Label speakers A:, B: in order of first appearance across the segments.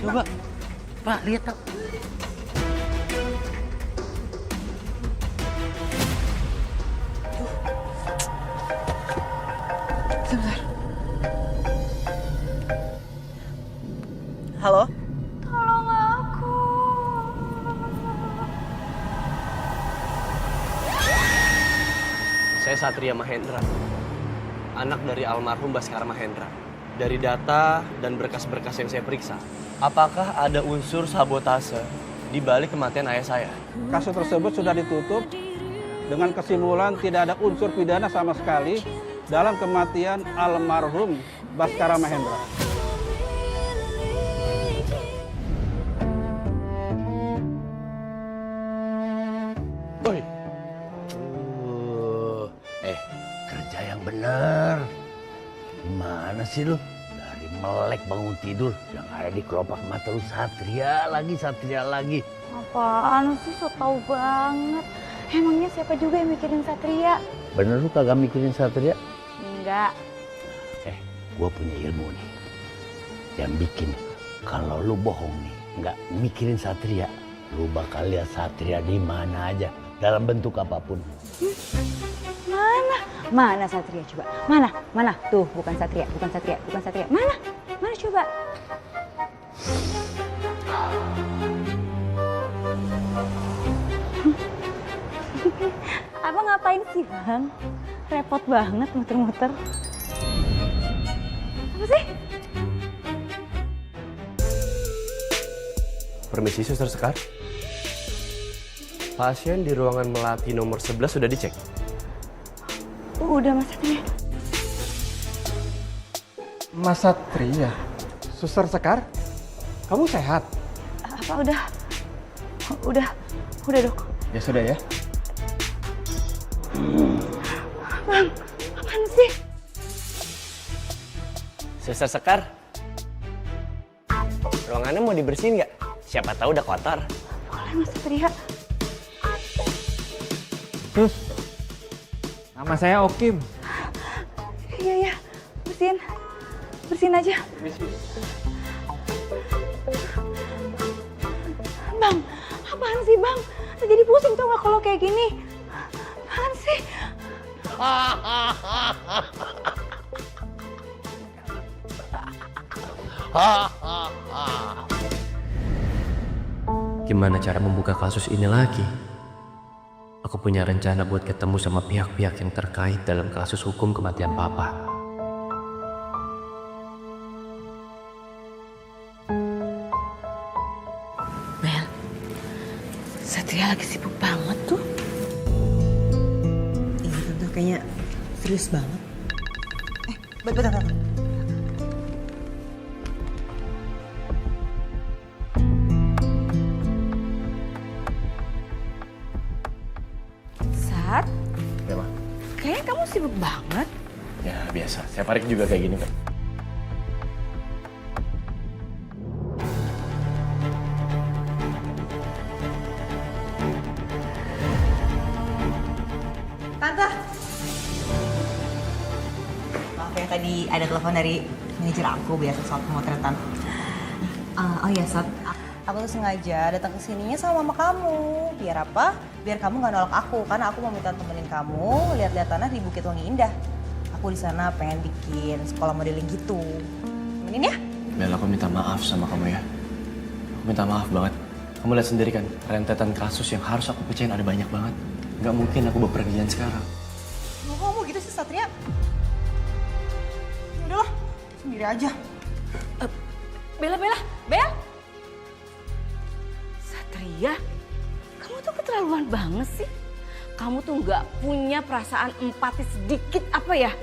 A: Coba, Pak, lihat Pak.
B: Sebentar. Halo?
C: Tolong aku.
D: Saya Satria Mahendra, anak dari almarhum Baskara Mahendra. Dari data dan berkas-berkas yang saya periksa, apakah ada unsur sabotase di balik kematian ayah saya?
E: Kasus tersebut sudah ditutup dengan kesimpulan tidak ada unsur pidana sama sekali dalam kematian almarhum Baskara Mahendra.
D: Oi,
A: Kerja yang bener. Gimana sih lu? Dari melek bangun tidur, yang ada di kelopak mata lu Satria lagi.
C: Apaan sih, so tau banget. Emangnya siapa juga yang mikirin Satria?
A: Bener lu kagak mikirin Satria?
C: Enggak.
A: Gua punya ilmu nih. Yang bikin kalau lu bohong nih, nggak mikirin Satria, lu bakal lihat Satria di mana aja, dalam bentuk apapun.
C: Mana Satria coba? Mana? Tuh, bukan Satria. Mana coba? Abang ngapain sih, Bang? Repot banget muter-muter. Apa sih?
D: permisi Suster Sekar. Pasien di ruangan melati nomor 11 sudah dicek?
C: Udah, Mas Satria.
F: Mas Satria, Suster Sekar, kamu sehat?
C: Apa udah dok.
F: Ya sudah ya.
C: Bang, apaan sih?
D: Suster Sekar, ruangannya mau dibersihin nggak? Siapa tahu udah kotor.
C: Boleh, Mas Satria.
F: Sus, nama saya Okim.
C: Iya, bersihin aja. Bang, apaan sih Bang? Saya jadi pusing tau gak kalau kayak gini. Apaan sih?
D: Gimana cara membuka kasus ini lagi? Aku punya rencana buat ketemu sama pihak-pihak yang terkait dalam kasus hukum kematian Papa.
B: Bel, Satria lagi sibuk banget tuh. Iya tante, kayaknya serius banget. Bentar.
C: Sat,
D: Ya, Ma.
C: kayaknya kamu sibuk banget.
D: Ya, biasa. Saya Parik juga kayak gini, Kak.
B: Tante. Maaf ya, tadi ada telepon dari manajer aku biasa soal pemotretan. Oh iya, Sat. Aku tuh sengaja datang ke sininya sama mama kamu. Biar apa? Biar kamu nggak nolak aku, karena aku mau minta temenin kamu lihat-lihat tanah di Bukit Wangi Indah. Aku di sana pengen bikin sekolah modeling gitu. Temenin ya?
D: Bel, aku minta maaf sama kamu ya. Aku minta maaf banget. Kamu lihat sendiri kan, rentetan kasus yang harus aku pecahin ada banyak banget. Nggak mungkin aku bepergian sekarang.
B: Mau ngomong gitu sih, Satria? Udahlah, sendiri aja.
C: Bella. Satria, kamu tuh keterlaluan banget sih. Kamu tuh nggak punya perasaan empati sedikit apa ya?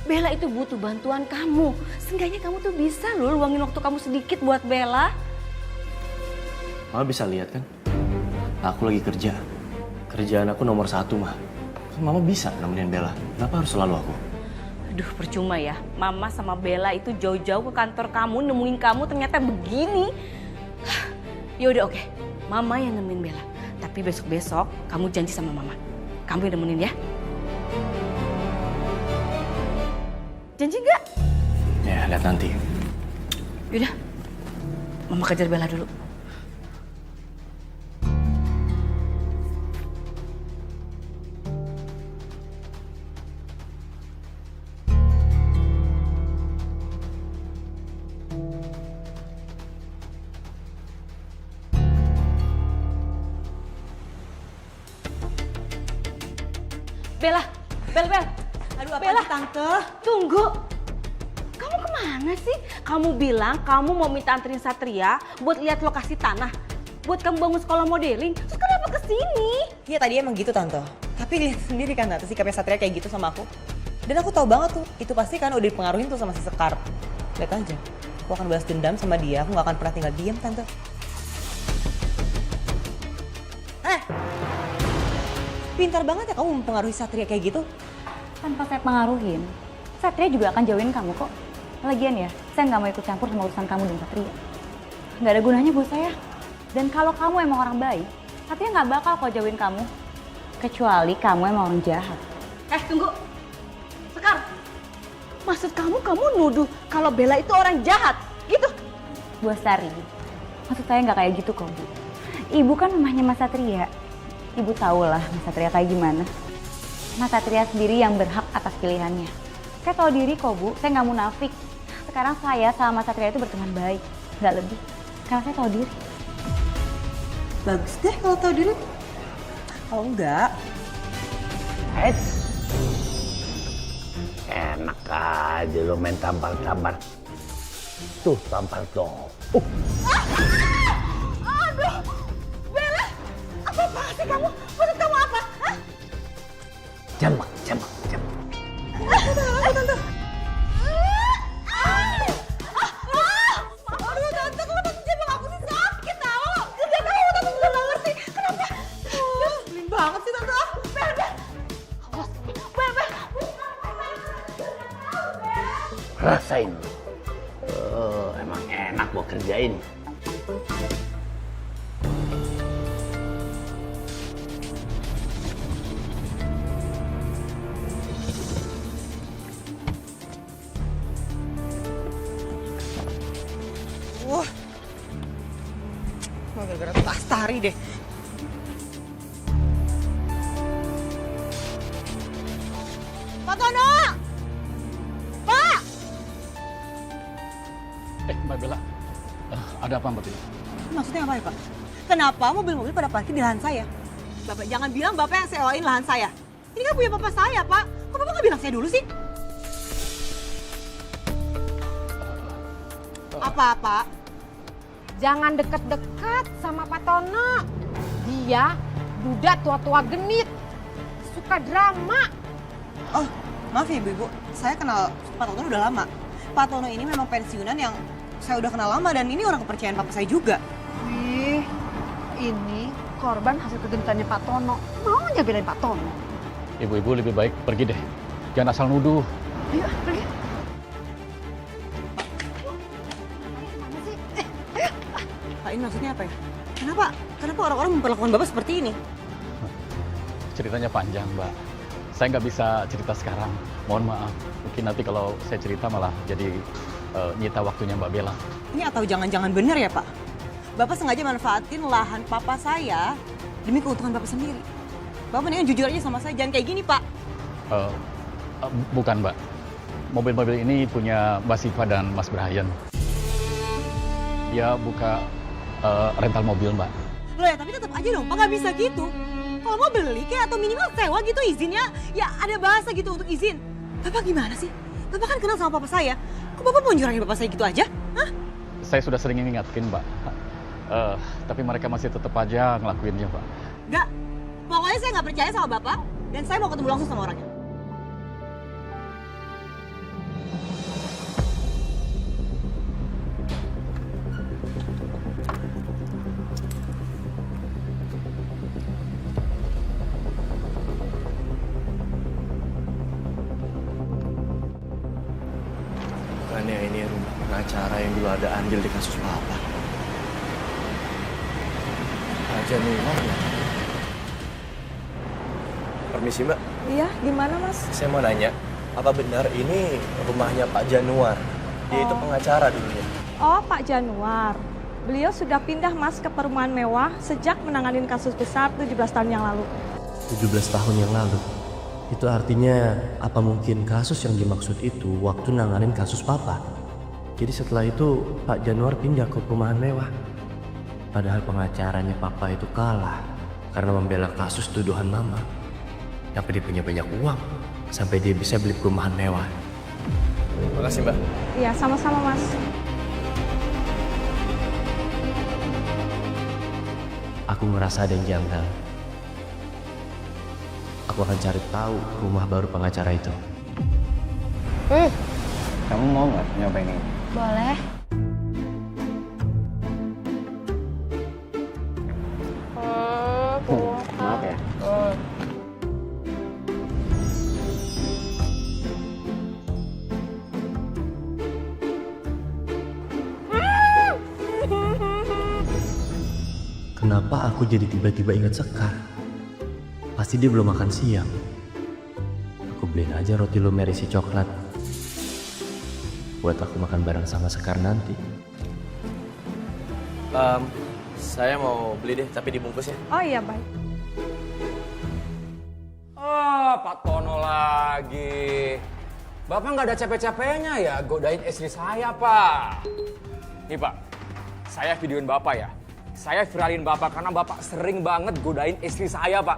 C: Bella itu butuh bantuan kamu. Seenggaknya kamu tuh bisa loh luangin waktu kamu sedikit buat Bella.
D: Mama bisa lihat kan? Aku lagi kerja. Kerjaan aku nomor 1, Mah. Mama bisa nemenin Bella. Kenapa harus selalu aku?
C: Aduh, percuma ya. Mama sama Bella itu jauh-jauh ke kantor kamu, nemuin kamu ternyata begini. Ya udah oke. Mama yang nemenin Bella. Tapi besok-besok kamu janji sama Mama. Kamu yang nemenin ya. Janji nggak?
D: Ya, lihat nanti.
C: Yaudah. Mama kejar Bella dulu. Bella, Bella.
B: Aduh, apa
C: Bella.
B: sih, Tante?
C: Tunggu. Kamu kemana sih? Kamu bilang kamu mau minta anterin Satria buat lihat lokasi tanah. Buat kamu bangun sekolah modeling. Terus kenapa kesini?
B: Iya tadi emang gitu Tante. Tapi lihat sendiri kan Tante, sikapnya Satria kayak gitu sama aku. Dan aku tahu banget tuh, itu pasti kan udah dipengaruhin tuh sama si Sekar. Lihat aja, aku akan balas dendam sama dia, aku gak akan pernah tinggal diam Tante. Pintar banget ya kamu mempengaruhi Satria kayak gitu.
G: Tanpa saya pengaruhin, Satria juga akan jauhin kamu kok. Lagian ya, saya nggak mau ikut campur sama urusan kamu dan Satria. Nggak ada gunanya buat saya. Dan kalau kamu emang orang baik, Satria nggak bakal kok jauhin kamu. Kecuali kamu emang orang jahat.
C: Tunggu. Sekar, maksud kamu nuduh kalau Bella itu orang jahat, gitu?
G: Bu Sari, maksud saya nggak kayak gitu kok, Bu. Ibu kan mamahnya Mas Satria. Ibu tahu lah Mas Satria kayak gimana. Mas Satria sendiri yang berhak atas pilihannya. Saya tahu diri kok, Bu. Saya nggak munafik. Sekarang saya sama Mas Satria itu berteman baik. Nggak lebih. Karena saya tahu diri.
B: Bagus deh kalau tahu diri. Kalau enggak,
A: Enak aja lo main tampar-tampar. Tuh tampar dong.
C: Aduh, Bella, apa sih kamu? Maksud kamu apa? Hah?
A: Jambak.
C: Aduh, Tante, kenapa jambak aku sih sakit tau? Gak tau, Tante juga gak ngerti. Kenapa?
B: nyebelin banget sih Tante.
C: Bella, awas, Bella.
A: Rasain. Emang enak gua kerjain.
B: Wah, gara-gara Lastari deh. Pak Tono! Pak!
H: Mbak Bella, ada apa Mbak Bella?
B: Maksudnya apa ya Pak? Kenapa mobil-mobil pada parkir di lahan saya? Bapak jangan bilang Bapak yang sewain lahan saya. Ini kan punya Bapak saya Pak. Kok Bapak nggak bilang saya dulu sih? Apa-apa?
I: Jangan deket-deket sama Pak Tono. Dia duda tua-tua genit. Suka drama.
B: Oh, maaf ya Ibu. Saya kenal Pak Tono udah lama. Pak Tono ini memang pensiunan yang saya udah kenal lama dan ini orang kepercayaan Papa saya juga.
I: Wih, ini korban hasil kegenitannya Pak Tono. Mau aja belain Pak Tono.
H: Ibu-ibu lebih baik pergi deh. Jangan asal nuduh.
I: Ayo, pergi.
B: Pak, ini maksudnya apa ya? Kenapa orang-orang memperlakukan Bapak seperti ini?
H: Ceritanya panjang, Mbak. Saya nggak bisa cerita sekarang. Mohon maaf. Mungkin nanti kalau saya cerita malah jadi nyita waktunya Mbak Bella.
B: Ini atau jangan-jangan benar ya Pak? Bapak sengaja manfaatin lahan Papa saya demi keuntungan Bapak sendiri. Bapak mendingan jujur aja sama saya, jangan kayak gini Pak.
H: Bukan, Mbak. Mobil-mobil ini punya Mbak Siva dan Mas Brian. Dia buka rental mobil, Mbak.
B: Loh ya, tapi tetap aja dong, Pak nggak bisa gitu. Kalau mau beli kayak atau minimal sewa gitu izinnya, ya ada bahasa gitu untuk izin. Bapak gimana sih? Bapak kan kenal sama Papa saya. Kok Bapak mau nyurangin Bapak saya gitu aja? Hah?
H: Saya sudah sering ingatkan, Mbak. Tapi mereka masih tetap aja ngelakuinnya, Pak.
B: Nggak. Pokoknya saya nggak percaya sama Bapak, dan saya mau ketemu langsung sama orangnya.
D: Bukannya ini rumah pengacara yang dulu ada andil di kasus Papa. Aja Nuwar ya. Permisi Mbak,
I: Iya, gimana Mas?
D: saya mau nanya, apa benar ini rumahnya Pak Januar? Dia itu pengacara dulunya.
I: Oh, Pak Januar.
J: Beliau sudah pindah Mas ke perumahan mewah sejak menangani kasus besar 17 tahun yang lalu.
K: 17 tahun yang lalu? Itu artinya apa mungkin kasus yang dimaksud itu waktu nanganin kasus papa? Jadi setelah itu Pak Januar pindah ke perumahan mewah. Padahal pengacaranya papa itu kalah karena membela kasus tuduhan mama. Tapi dia punya banyak uang sampai dia bisa beli perumahan mewah.
D: Makasih, Mbak.
J: Iya, sama-sama Mas.
K: Aku ngerasa ada yang janggal. Aku akan cari tahu rumah baru pengacara itu.
F: Kamu mau nggak nyobain ini?
G: Boleh.
F: Maaf ya.
K: Kenapa aku jadi tiba-tiba ingat Sekar? Pasti dia belum makan siang. Aku beliin aja roti lumer isi coklat. Buat aku makan bareng sama Sekar nanti.
D: Saya mau beli deh, tapi dibungkus ya.
J: Oh iya, baik.
L: Pak Tono lagi. Bapak nggak ada capek-capeknya ya godain istri saya, Pak. Nih, Pak. Saya videoin Bapak ya. Saya viralin Bapak karena Bapak sering banget godain istri saya, Pak.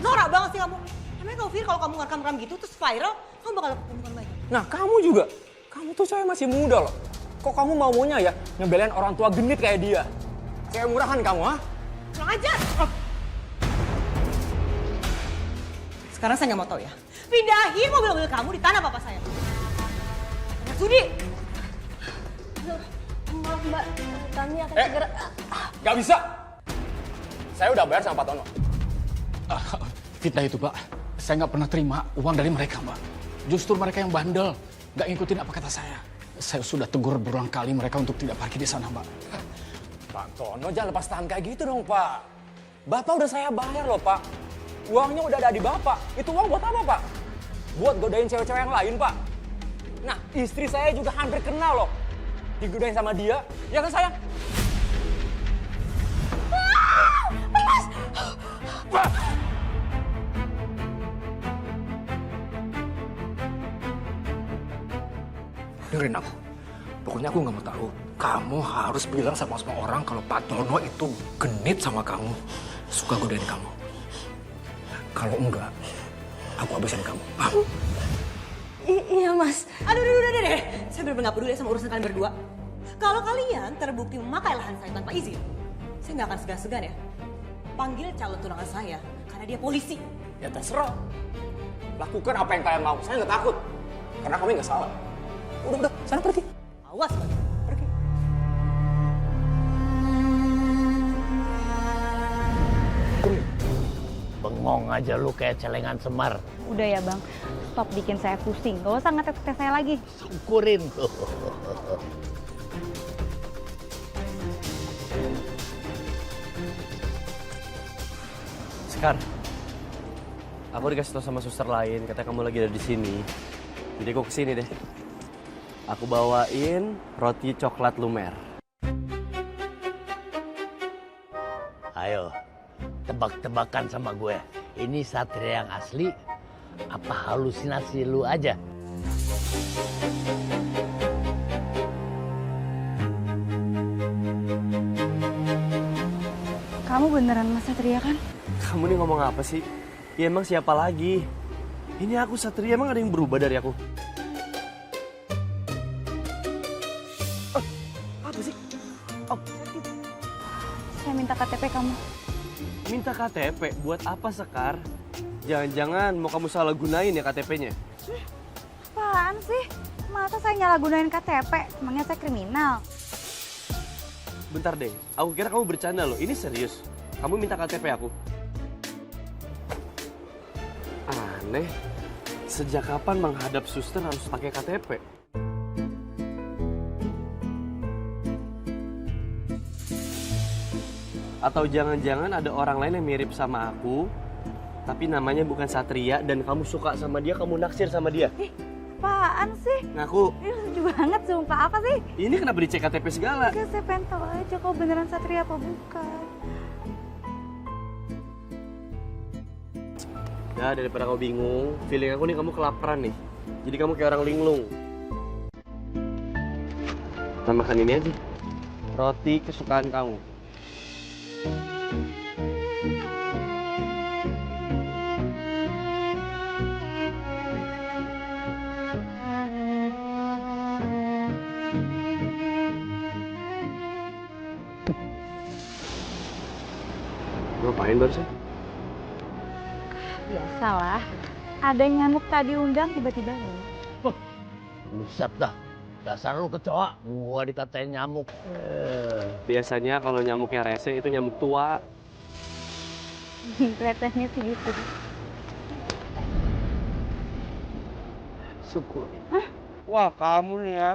B: Norak banget sih kamu. Emangnya kamu pikir kalau kamu ngerekam gitu terus viral, kamu bakal dapet keuntungan banyak?
L: Nah, kamu juga. Kamu tuh saya masih muda loh. Kok kamu maunya ya ngebelain orang tua genit kayak dia? Kayak murahan kamu, ha?
B: Kurang ajar! Sekarang saya nggak mau tahu ya. Pindahin mobil-mobil kamu di tanah papa saya. Banyak sudi!
J: Maaf Mbak, kami akan segera...
L: Gak bisa! Saya udah bayar sama Pak Tono.
H: Fitnah itu, Pak. Saya nggak pernah terima uang dari mereka, Mbak. Justru mereka yang bandel, nggak ngikutin apa kata saya. Saya sudah tegur berulang kali mereka untuk tidak parkir di sana, Mbak.
L: Pak Tono jangan lepas tangan kayak gitu dong, Pak. Bapak udah saya bayar loh, Pak. Uangnya udah ada di Bapak. Itu uang buat apa, Pak? Buat godain cewek-cewek yang lain, Pak. Nah, istri saya juga hampir kenal loh. Digodain sama dia, ya kan sayang? Dengerin aku. Pokoknya aku nggak mau tahu. Kamu harus bilang sama semua orang kalau Pak Tono itu genit sama kamu. Suka godain kamu. Kalau enggak, aku habisin kamu. Paham?
J: Iya Mas.
B: Aduh, udah deh. Saya bener-bener nggak peduli sama urusan kalian berdua. Kalau kalian terbukti memakai lahan saya tanpa izin, saya nggak akan segan-segan ya. Panggil calon tunangan saya, karena dia polisi.
L: Ya terserah. Lakukan apa yang kalian mau. Saya nggak takut. Karena kami nggak salah. Udah, sana pergi.
B: Awas kalian, pergi.
A: Bengong aja lu kayak celengan Semar.
G: Udah ya bang, stop bikin saya pusing. Gak usah ngetes-tes saya lagi.
A: Syukurin tuh.
D: Sekar, aku dikasih tau sama suster lain, katanya kamu lagi ada di sini. Jadi aku kesini deh. Aku bawain roti coklat lumer.
A: Ayo, tebak-tebakan sama gue. Ini Satria yang asli, apa halusinasi lu aja?
G: Kamu beneran Mas Satria kan?
D: Kamu nih ngomong apa sih? Ya emang siapa lagi? Ini aku Satria, emang ada yang berubah dari aku? Apa sih? Oh,
G: Saya minta KTP kamu.
D: minta KTP? Buat apa, Sekar? Jangan-jangan mau kamu salah gunain ya KTP-nya?
G: Apaan sih? Masa saya nyalagunain KTP? Emangnya saya kriminal?
D: Bentar deh, aku kira kamu bercanda loh. Ini serius. Kamu minta KTP aku? Aneh. Sejak kapan menghadap suster harus pakai KTP? Atau jangan-jangan ada orang lain yang mirip sama aku, tapi namanya bukan Satria dan kamu suka sama dia, kamu naksir sama dia?
G: apaan sih?
D: Ngaku.
G: Ini lucu banget, sumpah. Apa sih?
D: Ini kenapa dicek KTP segala?
G: Enggak, saya pengen tahu aja kalau beneran Satria apa bukan.
D: Nah, daripada kamu bingung, feeling aku nih kamu kelaparan nih. Jadi kamu kayak orang linglung. Kita makan ini aja. Roti kesukaan kamu. Ngapain barusan?
G: Biasalah. Ada nyamuk tadi undang tiba-tiba nih.
A: Buset dah. Dasar lu kecoa, gua dikatain nyamuk.
D: Biasanya kalau nyamuknya rese itu nyamuk tua.
G: Kelihatannya sih gitu.
A: Syukur.
E: Wah, kamu nih ya.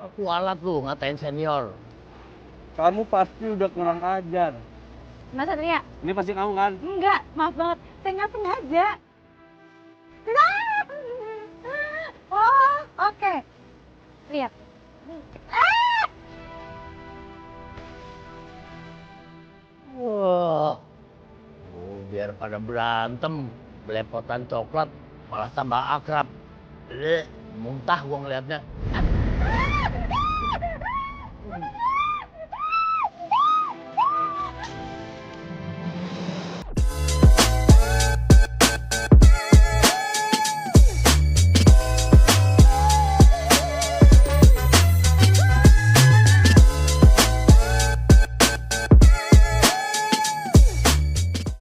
A: Aku alat lu ngatain senior.
E: Kamu pasti udah kurang ajar.
G: Mas Satria?
E: Ini pasti kamu kan?
G: Enggak, maaf banget. Saya nggak sengaja. Oh, oke. Lihat.
A: Wah. Biar pada berantem, belepotan coklat, malah tambah akrab. Muntah gua ngeliatnya.